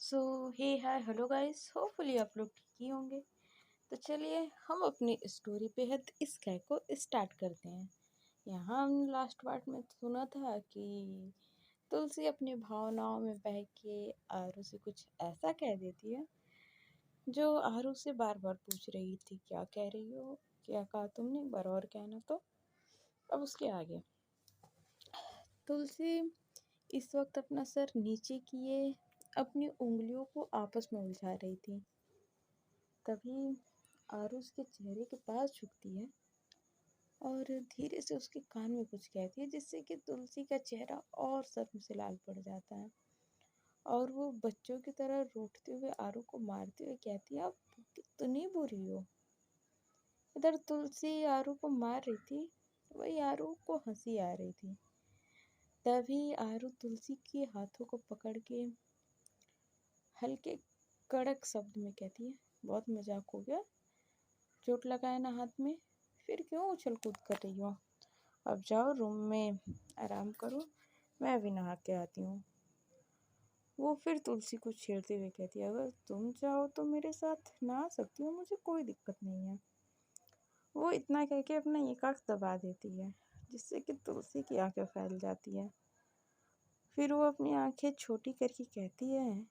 सो हे hi hello guys, hopefully आप लोग ठीक ही होंगे। तो चलिए हम अपनी स्टोरी बेहद इस गाय को स्टार्ट करते हैं। यहाँ हमने लास्ट पार्ट में सुना था कि तुलसी अपनी भावनाओं में बह के आरू से कुछ ऐसा कह देती है जो आरू से बार बार पूछ रही थी, क्या कह रही हो, क्या कहा तुमने, एक बार और कहना। तो अब उसके आगे तुलसी इस वक्त अपना सर नीचे किए अपनी उंगलियों को आपस में उलझा रही थी। तभी आरू उसके चेहरे के पास झुकती है और धीरे से उसके कान में कुछ कहती है, जिससे कि तुलसी का चेहरा और शर्म से लाल पड़ जाता है और वो बच्चों की तरह रूठते हुए आरू को मारते हुए कहती है, आप कितनी बुरी हो। इधर तुलसी आरू को मार रही थी, वही आरू को हंसी आ रही थी। तभी आरू तुलसी के हाथों को पकड़ के हल्के कड़क शब्द में कहती है, बहुत मजाक हो गया, चोट लगाए ना हाथ में, फिर क्यों उछल कूद कर रही हो। अब जाओ रूम में आराम करो, मैं अभी नहा के आती हूँ। वो फिर तुलसी को छेड़ते हुए कहती है, अगर तुम चाहो तो मेरे साथ नहा सकती हो, मुझे कोई दिक्कत नहीं है। वो इतना कह के अपना एक आँख दबा देती है, जिससे कि तुलसी की आंखें फैल जाती है। फिर वो अपनी आंखें छोटी करके कहती है,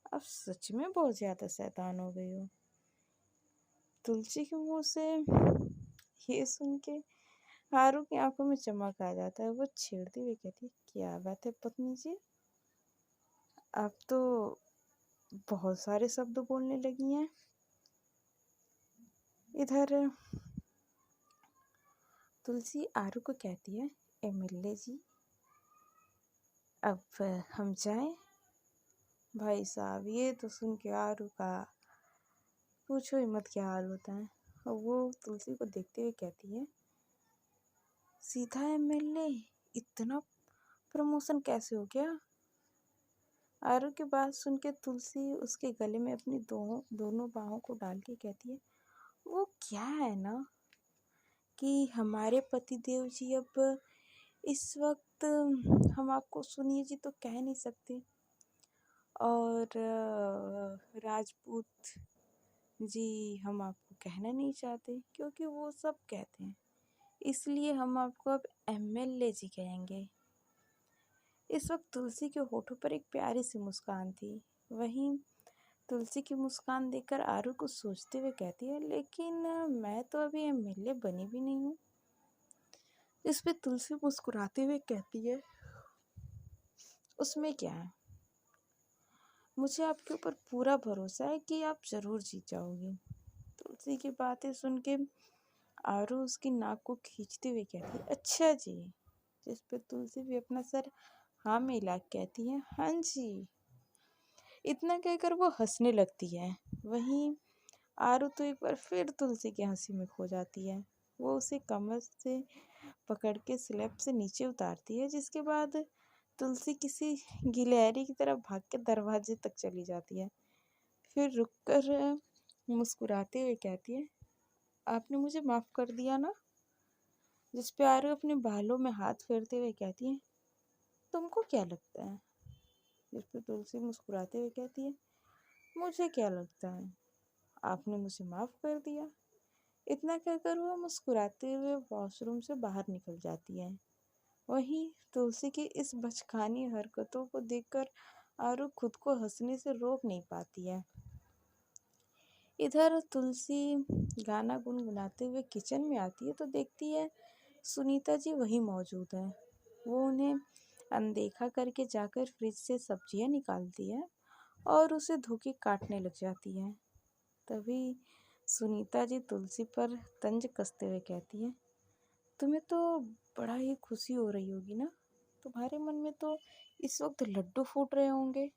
अब सच में बहुत ज़्यादा शैतान हो गई हो। तुलसी के मुंह से ये सुन के आरू की आंखों में चमक आ जाता है। वो छेड़ते हुए कहती है, क्या बात है पत्नी जी, आप तो बहुत सारे शब्द बोलने लगी हैं। इधर तुलसी आरू को कहती है, एमएलए जी अब हम जाएं। भाई साहब ये तो सुन के आरू का पूछो ही मत क्या हाल होता है। और वो तुलसी को देखते हुए कहती है, सीधा एमएलए, इतना प्रमोशन कैसे हो गया। आरू की बात सुन के तुलसी उसके गले में अपनी दोनों बाहों को डाल के कहती है, वो क्या है ना कि हमारे पतिदेव जी अब इस वक्त हम आपको सुनिए जी तो कह नहीं सकते, और राजपूत जी हम आपको कहना नहीं चाहते क्योंकि वो सब कहते हैं, इसलिए हम आपको अब एमएलए जी कहेंगे। इस वक्त तुलसी के होठों पर एक प्यारी सी मुस्कान थी। वहीं तुलसी की मुस्कान देखकर आरू कुछ सोचते हुए कहती है, लेकिन मैं तो अभी एमएलए बनी भी नहीं हूँ। इस पे तुलसी मुस्कुराते हुए कहती है, उसमें क्या है, मुझे आपके ऊपर पूरा भरोसा है कि आप जरूर जीत जाओगी। तुलसी की बातें सुन के आरू उसकी नाक को खींचते हुए कहती है, अच्छा जी। जिस पे तुलसी भी अपना सर हाँ में हिला के कहती है, हाँ जी। इतना कहकर वो हंसने लगती है। वहीं आरू तो एक बार फिर तुलसी की हंसी में खो जाती है। वो उसे कमर से पकड़ के स्लैब से नीचे उतारती है, जिसके बाद तुलसी किसी गिलहरी की तरह भाग के दरवाजे तक चली जाती है। फिर रुककर मुस्कुराते हुए कहती है, आपने मुझे माफ़ कर दिया ना। जिस पे आरू अपने बालों में हाथ फेरते हुए कहती है, तुमको क्या लगता है। जिस पे तुलसी मुस्कुराते हुए कहती है, मुझे क्या लगता है, आपने मुझे माफ़ कर दिया। इतना कहकर वो मुस्कुराते हुए वॉशरूम से बाहर निकल जाती है। वहीं तुलसी की इस बचकानी हरकतों को देखकर आरू खुद को हंसने से रोक नहीं पाती है। इधर तुलसी गाना गुनगुनाते हुए किचन में आती है तो देखती है सुनीता जी वहीं मौजूद है। वो उन्हें अनदेखा करके जाकर फ्रिज से सब्जियां निकालती है और उसे धो के काटने लग जाती है। तभी सुनीता जी तुलसी पर तंज कसते हुए कहती है, तुम्हें तो बड़ा ही खुशी हो रही होगी ना, तुम्हारे मन में तो इस वक्त लड्डू फूट रहे होंगे।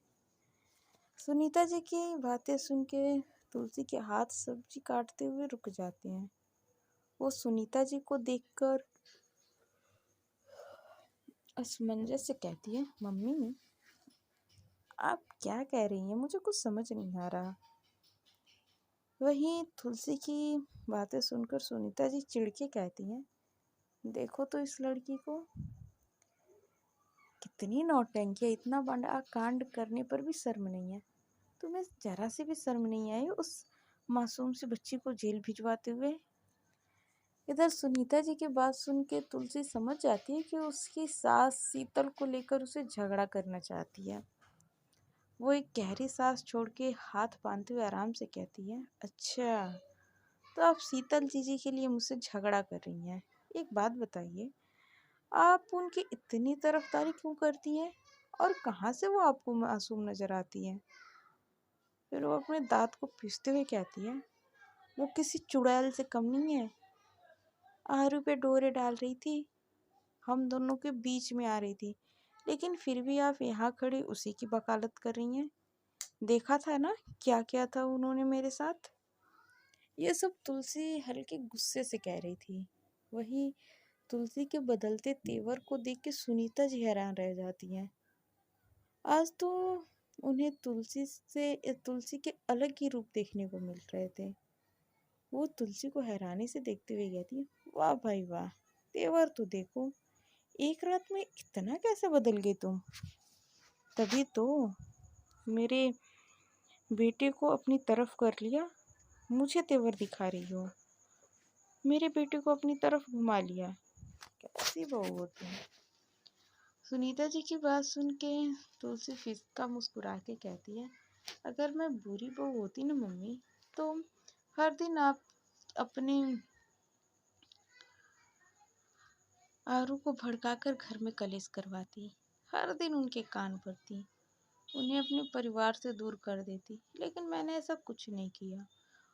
सुनीता जी की बातें सुन के तुलसी के हाथ सब्जी काटते हुए रुक जाते हैं। वो सुनीता जी को देखकर असमंजस से कहती है, मम्मी आप क्या कह रही हैं, मुझे कुछ समझ नहीं आ रहा। वहीं तुलसी की बातें सुनकर सुनीता जी चिढ़ के कहती हैं, देखो तो इस लड़की को, इतनी नौटंकी, इतना बड़ा कांड करने पर भी शर्म नहीं है। तुम्हें जरा सी भी शर्म नहीं आई उस मासूम सी बच्ची को जेल भिजवाते हुए। इधर सुनीता जी की बात सुन के तुलसी समझ जाती है कि उसकी सास शीतल को लेकर उसे झगड़ा करना चाहती है। वो एक गहरी सांस छोड़ के हाथ बांधते हुए आराम से कहती है, अच्छा तो आप शीतल जीजी के लिए मुझसे झगड़ा कर रही हैं। एक बात बताइए, आप उनकी इतनी तरफदारी क्यों करती हैं और कहाँ से वो आपको मासूम नजर आती है? फिर वो अपने दांत को पीसते हुए कहती है, वो किसी चुड़ैल से कम नहीं है। आरू पे डोरे डाल रही थी, हम दोनों के बीच में आ रही थी, लेकिन फिर भी आप यहाँ खड़ी उसी की वकालत कर रही हैं। देखा था ना क्या क्या था उन्होंने मेरे साथ। ये सब तुलसी हल्के गुस्से से कह रही थी। वही तुलसी के बदलते तेवर को देख के सुनीता जी हैरान रह जाती हैं। आज तो उन्हें तुलसी के अलग ही रूप देखने को मिल रहे थे। वो तुलसी को हैरानी से देखते हुए कहती है, वाह भाई वाह, तेवर तो देखो, एक रात में इतना कैसे बदल गई तुम। तभी तो मेरे बेटे को अपनी तरफ कर लिया, मुझे तेवर दिखा रही हो, मेरे बेटे को अपनी तरफ घुमा लिया। कैसी बहू हो तुम। सुनीता जी की बात सुन के तुलसी फिसका मुस्कुरा के कहती है, अगर मैं बुरी बहू होती ना मम्मी, तो हर दिन आप अपने आरू को भड़काकर घर में कलेश करवाती, हर दिन उनके कान भरती, उन्हें अपने परिवार से दूर कर देती। लेकिन मैंने ऐसा कुछ नहीं किया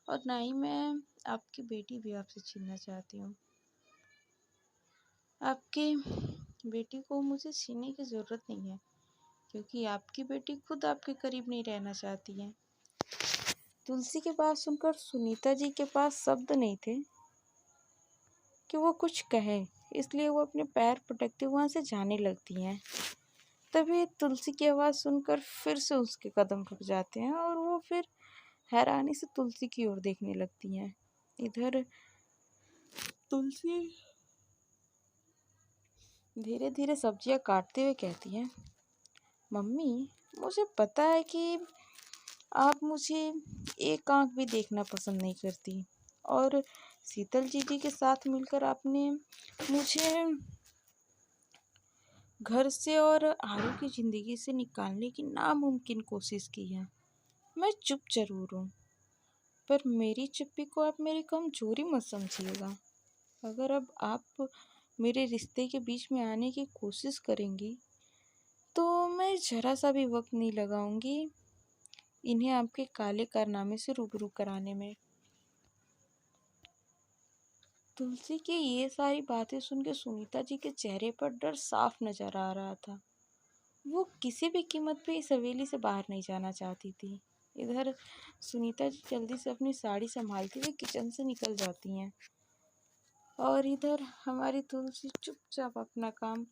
और ना ही मैं आपकी बेटी भी आपसे छीनना चाहती हूँ। आपके बेटी को मुझे छीनने की ज़रूरत नहीं है, क्योंकि आपकी बेटी खुद आपके करीब नहीं रहना चाहती है। तुलसी की बात सुनकर सुनीता जी के पास शब्द नहीं थे कि वो कुछ कहें, इसलिए वो अपने पैर पटकते वहाँ से जाने लगती हैं। तभी तुलसी की आवाज़ सुनकर फिर से उसके कदम रुक जाते हैं और वो फिर हैरानी से तुलसी की ओर देखने लगती हैं। इधर तुलसी धीरे धीरे सब्जियां काटते हुए कहती है, मम्मी मुझे पता है कि आप मुझे एक आंख भी देखना पसंद नहीं करती और शीतल जीजी के साथ मिलकर आपने मुझे घर से और आरू की ज़िंदगी से निकालने की नामुमकिन कोशिश की है। मैं चुप जरूर हूँ, पर मेरी चुप्पी को आप मेरी कमजोरी मत समझिएगा। अगर अब आप मेरे रिश्ते के बीच में आने की कोशिश करेंगी तो मैं जरा सा भी वक्त नहीं लगाऊंगी इन्हें आपके काले कारनामे से रूबरू कराने में। तुलसी की ये सारी बातें सुन के सुनीता जी के चेहरे पर डर साफ नजर आ रहा था। वो किसी भी कीमत पे इस हवेली से बाहर नहीं जाना चाहती थी। इधर सुनीता जी जल्दी से अपनी साड़ी संभालते हुए किचन से निकल जाती हैं और इधर हमारी तुलसी चुपचाप अपना काम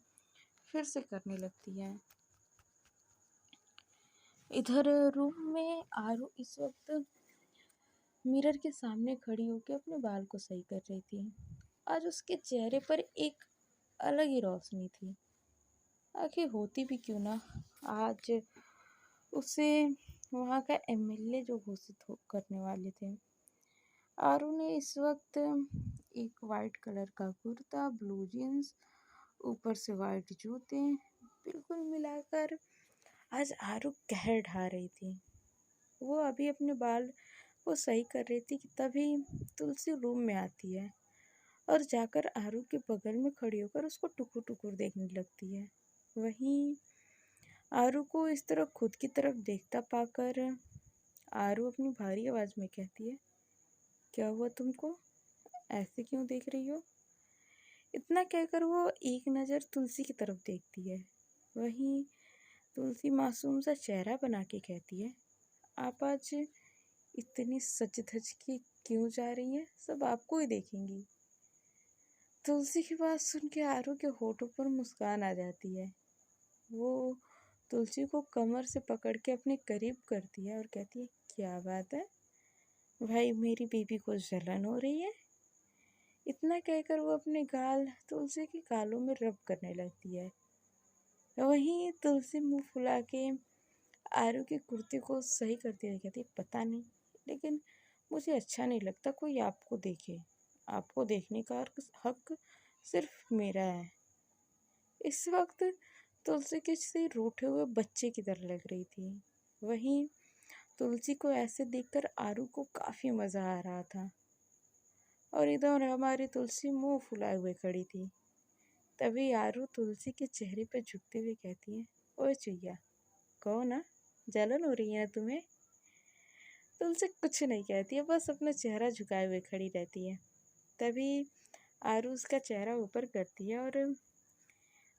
फिर से करने लगती है। इधर रूम में आरू इस वक्त मिरर के सामने खड़ी होकर अपने बाल को सही कर रही थी। आज उसके चेहरे पर एक अलग ही रोशनी थी। आखिर होती भी क्यों ना, आज उसे वहाँ का एमएलए जो घोषित करने वाले थे। आरू ने इस वक्त एक वाइट कलर का कुर्ता, ब्लू जीन्स, ऊपर से वाइट जूते बिल्कुल मिलाकर आज आरू कहर ढा रही थी। वो अभी अपने बाल को सही कर रही थी कि तभी तुलसी रूम में आती है और जाकर आरू के बगल में खड़ी होकर उसको टुकुर टुकुर देखने लगती है। वहीं आरू को इस तरह खुद की तरफ देखता पाकर आरू अपनी भारी आवाज में कहती है, क्या हुआ तुमको, ऐसे क्यों देख रही हो। इतना कहकर वो एक नज़र तुलसी की तरफ देखती है। वहीं तुलसी मासूम सा चेहरा बना के कहती है, आप आज इतनी सज धज के क्यों जा रही हैं, सब आपको ही देखेंगी। तुलसी की बात सुन के आरू के होठों पर मुस्कान आ जाती है। वो तुलसी को कमर से पकड़ के अपने करीब करती है और कहती है, क्या बात है भाई, मेरी बीबी को जलन हो रही है। इतना कहकर वो अपने गाल तुलसी के गालों में रब करने लगती है। वहीं तुलसी मुंह फुला के आरू की कुर्ती को सही करती हुई कहती, पता नहीं, लेकिन मुझे अच्छा नहीं लगता कोई आपको देखे। आपको देखने का हक सिर्फ मेरा है। इस वक्त तुलसी किसी रूठे हुए बच्चे की तरह लग रही थी। वहीं तुलसी को ऐसे देखकर आरू को काफी मजा आ रहा था और इधर हमारी तुलसी मुंह फुलाए हुए खड़ी थी। तभी आरू तुलसी के चेहरे पर झुकते हुए कहती है, ओए चुईया, कहो ना, जलन हो रही है ना तुम्हें? तुलसी कुछ नहीं कहती है, बस अपना चेहरा झुकाए हुए खड़ी रहती है। तभी आरू उसका चेहरा ऊपर करती है और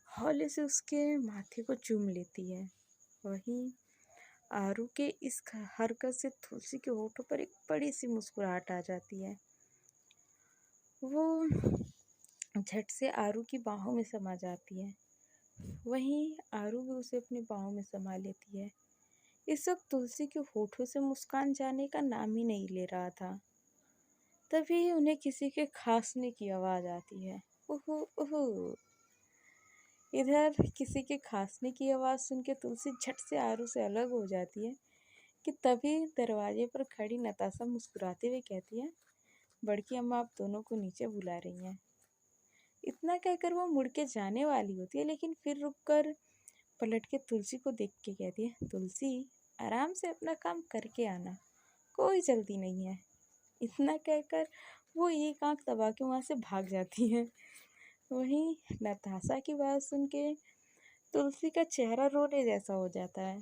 हौले से उसके माथे को चूम लेती है। वहीं आरू के इस हरकत से तुलसी के होठों पर एक बड़ी सी मुस्कुराहट आ जाती है। वो झट से आरू की बाहों में समा जाती है। वहीं आरू भी उसे अपनी बाहों में समा लेती है। इस वक्त तुलसी के होठों से मुस्कान जाने का नाम ही नहीं ले रहा था। तभी उन्हें किसी के खांसने की आवाज आती है, उहु उहु। इधर किसी के खांसने की आवाज सुन के तुलसी झट से आरू से अलग हो जाती है कि तभी दरवाजे पर खड़ी नताशा मुस्कुराते हुए कहती है, बड़की अम्मा आप दोनों को नीचे बुला रही हैं। इतना कहकर वो मुड़ के जाने वाली होती है, लेकिन फिर रुककर पलट के तुलसी को देख के कहती है, तुलसी आराम से अपना काम करके आना, कोई जल्दी नहीं है। इतना कहकर वो एक आंख दबा के वहाँ से भाग जाती है। वहीं नताशा की बात सुन के तुलसी का चेहरा रोने जैसा हो जाता है।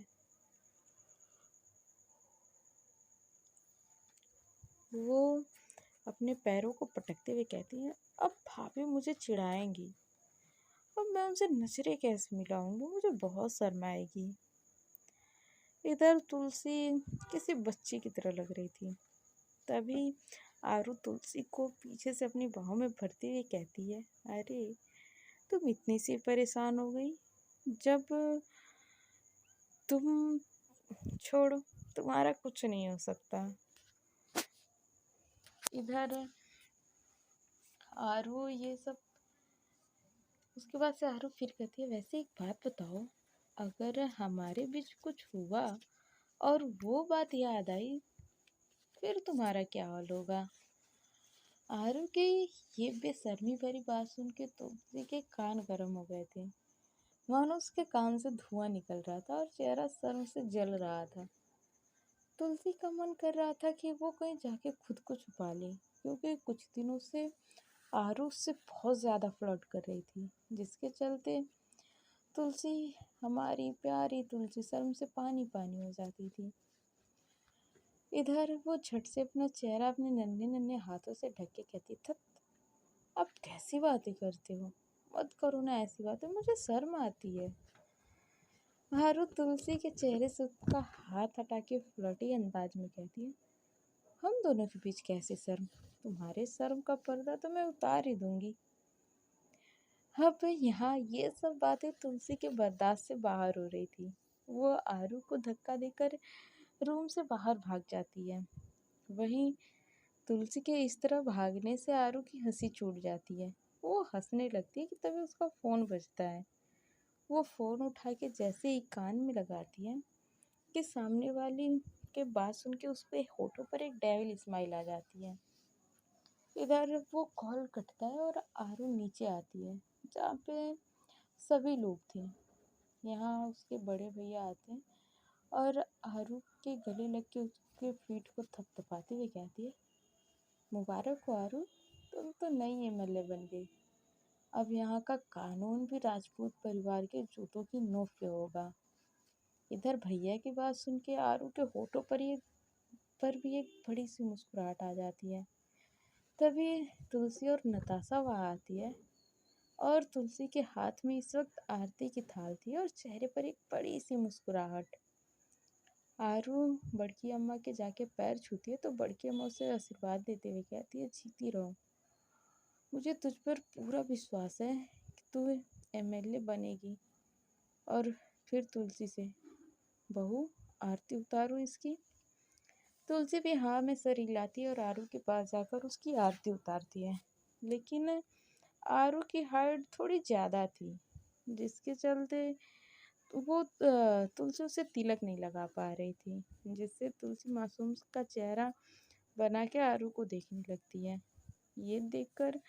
वो अपने पैरों को पटकते हुए कहती है, अब भाभी मुझे चिढ़ाएंगी, अब मैं उनसे नजरें कैसे मिलाऊंगी, मुझे बहुत शर्म आएगी। इधर तुलसी किसी बच्ची की तरह लग रही थी। तभी आरू तुलसी को पीछे से अपनी बाहों में भरते हुए कहती है, अरे तुम इतनी सी परेशान हो गई, जब तुम छोड़ो, तुम्हारा कुछ नहीं हो सकता। इधर आरू ये सब, उसके बाद से आरू फिर कहती है, वैसे एक बात बताओ, अगर हमारे बीच कुछ हुआ और वो बात याद आई, फिर तुम्हारा क्या हाल होगा? आरू की ये बेशर्मी भरी बात सुन के तुलसी के कान गर्म हो गए थे। मानो उसके कान से धुआं निकल रहा था और चेहरा शर्म से जल रहा था। तुलसी का मन कर रहा था कि वो कहीं जाके खुद को छुपा ले, क्योंकि कुछ दिनों से आरू उससे बहुत ज़्यादा फ्लर्ट कर रही थी, जिसके चलते तुलसी, हमारी प्यारी तुलसी, शर्म से पानी पानी हो जाती थी। इधर वो झट से अपना चेहरा अपने नन्हे नन्हे हाथों से ढक के कहती, थत, अब कैसी बातें करते हो, मत करो ना ऐसी बातें, मुझे शर्म आती है। हारू तुलसी के चेहरे से उसका हाथ हटा के फ्लर्टी अंदाज में कहती है, हम दोनों के बीच कैसी शर्म, तुम्हारे शर्म का पर्दा तो मैं उतार ही दूंगी। अब यहाँ ये सब बातें तुलसी के बर्दाश्त से बाहर हो रही थी। वो आरू को धक्का देकर रूम से बाहर भाग जाती है। वहीं तुलसी के इस तरह भागने से आरू की हंसी छूट जाती है। वो हंसने लगती है कि तभी उसका फ़ोन बजता है। वो फ़ोन उठा के जैसे ही कान में लगाती है कि सामने वाली के बात सुन के उस पे होठों पर एक डेविल स्माइल आ जाती है। इधर वो कॉल कटता है और आरू नीचे आती है, जहाँ पे सभी लोग थे। यहाँ उसके बड़े भैया आते हैं और आरू के गले लग के उसके पीठ को थपथपाते हुए कहती है, मुबारक हो आरू, तुम तो नई एमएलए बन गई। अब यहाँ का कानून भी राजपूत परिवार के जूतों की नोक पे होगा। इधर भैया की बात सुन के आरू के होठों पर भी एक बड़ी सी मुस्कुराहट आ जाती है। तभी तुलसी और नताशा वहाँ आती है और तुलसी के हाथ में इस वक्त आरती की थाल थी और चेहरे पर एक बड़ी सी मुस्कुराहट। आरू बड़की अम्मा के जाके पैर छूती है तो बड़की अम्मा उसे आशीर्वाद देते हुए कहती है, जीती रहो, मुझे तुझ पर पूरा विश्वास है कि तू एमएलए बनेगी। और फिर तुलसी से, बहू आरती उतारो इसकी। तुलसी भी हाँ में सर हिलाती है और आरू के पास जाकर उसकी आरती उतारती है। लेकिन आरू की हाइट थोड़ी ज़्यादा थी, जिसके चलते वो तुलसी उसे तिलक नहीं लगा पा रही थी, जिससे तुलसी मासूम का चेहरा बना के आरू को देखने लगती है। ये देखकर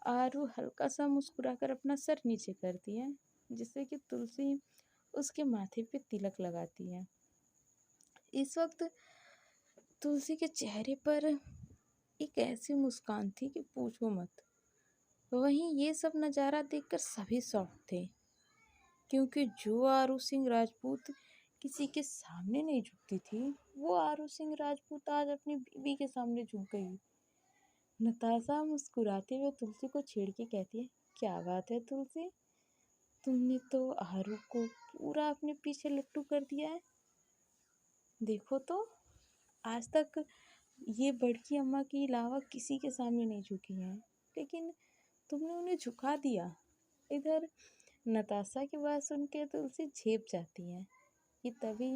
आरू हल्का सा मुस्कुराकर अपना सर नीचे करती है, जिससे कि तुलसी उसके माथे पे तिलक लगाती है। इस वक्त तुलसी के चेहरे पर एक ऐसी मुस्कान थी कि पूछो मत। वहीं ये सब नज़ारा देखकर सभी शॉक थे, क्योंकि जो आरू सिंह राजपूत किसी के सामने नहीं झुकती थी, वो आरू सिंह राजपूत आज अपनी बीवी के सामने झुक गई। नताशा मुस्कुराते हुए तुलसी को छेड़ के कहती है, क्या बात है तुलसी, तुमने तो आरू को पूरा अपने पीछे लट्टू कर दिया है। देखो तो, आज तक ये बड़की अम्मा के अलावा किसी के सामने नहीं झुकी हैं, लेकिन तुमने उन्हें झुका दिया। इधर नताशा की बात सुन के तुलसी झेप जाती है कि तभी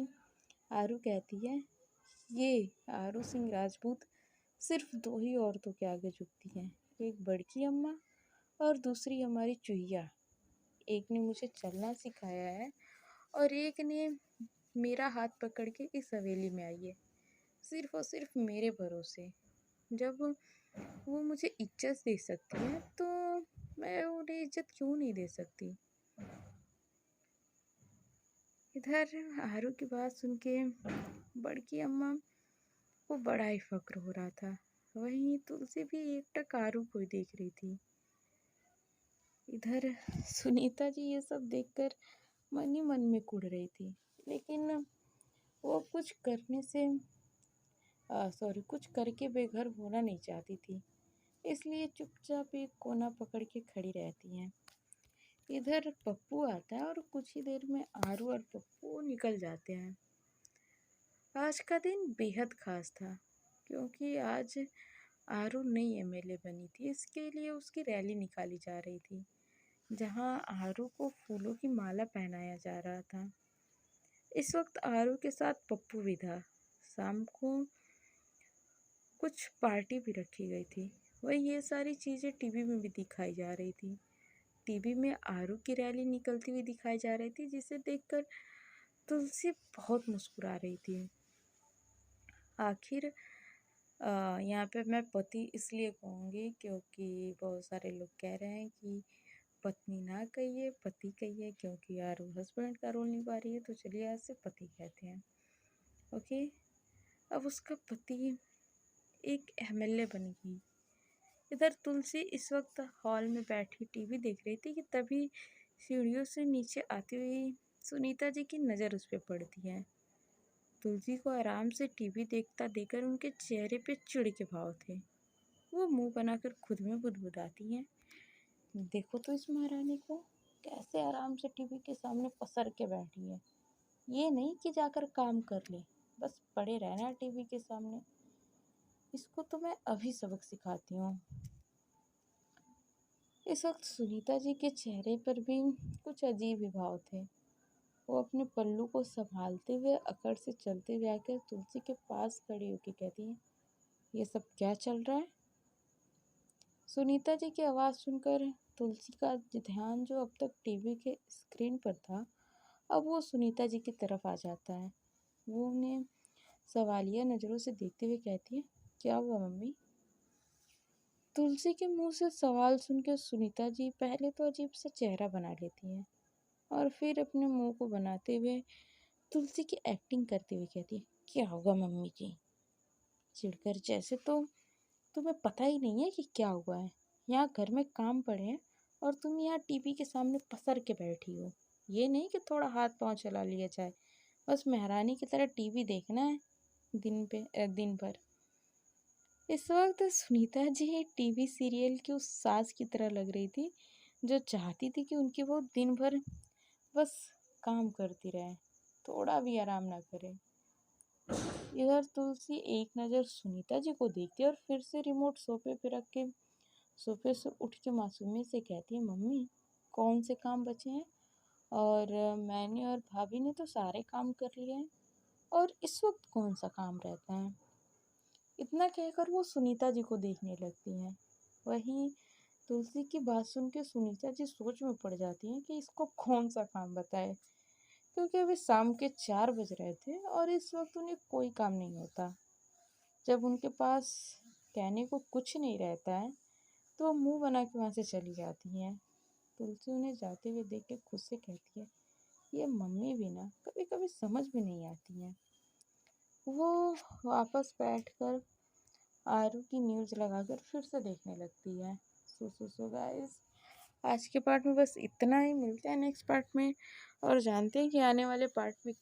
आरू कहती है, ये आरू सिंह राजपूत सिर्फ दो ही औरतों के आगे झुकती हैं, एक बड़की अम्मा और दूसरी हमारी चुहिया। एक ने मुझे चलना सिखाया है और एक ने मेरा हाथ पकड़ के इस हवेली में आई है, सिर्फ और सिर्फ मेरे भरोसे। जब वो मुझे इज्जत दे सकती है तो मैं उन्हें इज्जत क्यों नहीं दे सकती। इधर आरू की बात सुन के बड़की अम्मा को बड़ा ही फक्र हो रहा था। वहीं तुलसी भी एकटक आरू को ही देख रही थी। इधर सुनीता जी ये सब देखकर मन ही मन में कुढ़ रही थी, लेकिन वो कुछ करके बेघर होना नहीं चाहती थी, इसलिए चुपचाप एक कोना पकड़ के खड़ी रहती हैं। इधर पप्पू आता है और कुछ ही देर में आरू और पप्पू निकल जाते हैं। आज का दिन बेहद खास था, क्योंकि आज आरू नई एमएलए बनी थी। इसके लिए उसकी रैली निकाली जा रही थी, जहां आरू को फूलों की माला पहनाया जा रहा था। इस वक्त आरू के साथ पप्पू भी था। शाम को कुछ पार्टी भी रखी गई थी, वही ये सारी चीज़ें टीवी में भी दिखाई जा रही थी। टीवी में आरू की रैली निकलती हुई दिखाई जा रही थी, जिसे देखकर तुलसी बहुत मुस्कुरा रही थी। आखिर यहाँ पे मैं पति इसलिए कहूँगी क्योंकि बहुत सारे लोग कह रहे हैं कि पत्नी ना कहिए पति कहिए, क्योंकि आरू हस्बैंड का रोल निभा रही है, तो चलिए आज से पति कहते हैं। ओके। अब उसका पति एक एमएलए बन गई। इधर तुलसी इस वक्त हॉल में बैठी टीवी देख रही थी कि तभी सीढ़ियों से नीचे आती हुई सुनीता जी की नज़र उस पर पड़ती है। तुलसी को आराम से टीवी देखता देखकर उनके चेहरे पे चिढ़ के भाव थे। वो मुंह बनाकर खुद में बुदबुदाती हैं, देखो तो इस महारानी को, कैसे आराम से टीवी के सामने पसर के बैठी है। ये नहीं कि जाकर काम कर ले, बस पड़े रहना टीवी के सामने। इसको तो मैं अभी सबक सिखाती हूँ। इस वक्त सुनीता जी के चेहरे पर भी कुछ अजीब ही भाव थे। वो अपने पल्लू को संभालते हुए अकड़ से चलते हुए आकर तुलसी के पास खड़ी होकर कहती है, ये सब क्या चल रहा है। सुनीता जी की आवाज़ सुनकर तुलसी का ध्यान, जो अब तक टीवी के स्क्रीन पर था, अब वो सुनीता जी की तरफ आ जाता है। वो उन्हें सवालिया नज़रों से देखते हुए कहती है, क्या हुआ मम्मी। तुलसी के मुंह से सवाल सुनकर सुनीता जी पहले तो अजीब सा चेहरा बना लेती हैं और फिर अपने मुंह को बनाते हुए तुलसी की एक्टिंग करते हुए कहती है, क्या होगा मम्मी जी। चिढ़कर, जैसे तो तुम्हें पता ही नहीं है कि क्या हुआ है। यहाँ घर में काम पड़े हैं और तुम यहाँ टीवी के सामने पसर के बैठी हो। ये नहीं कि थोड़ा हाथ पांव चला लिया जाए, बस महारानी की तरह टीवी देखना है दिन भर। इस वक्त सुनीता जी टीवी सीरियल की उस सास की तरह लग रही थी, जो चाहती थी कि उनकी वो दिन भर बस काम करती रहे, थोड़ा भी आराम ना करे। इधर तुलसी एक नज़र सुनीता जी को देखती है और फिर से रिमोट सोफे पे रख के सोफे से उठ के मासूमियत से कहती है, मम्मी कौन से काम बचे हैं, और मैंने और भाभी ने तो सारे काम कर लिए हैं, और इस वक्त कौन सा काम रहता है। इतना कहकर वो सुनीता जी को देखने लगती हैं। वहीं तुलसी की बात सुन के सुनीता जी सोच में पड़ जाती हैं कि इसको कौन सा काम बताए। क्योंकि अभी शाम के 4 बज रहे थे और इस वक्त उन्हें कोई काम नहीं होता। जब उनके पास कहने को कुछ नहीं रहता है तो वो मुंह बना के वहाँ से चली जाती हैं। तुलसी उन्हें जाते हुए देख के खुद से कहती है, ये मम्मी भी ना कभी कभी समझ भी नहीं आती हैं। वो वापस बैठकर आरू की न्यूज़ लगाकर फिर से देखने लगती है। सो गाइस, आज के पार्ट में बस इतना ही। मिलते हैं नेक्स्ट पार्ट में और जानते हैं कि आने वाले पार्ट में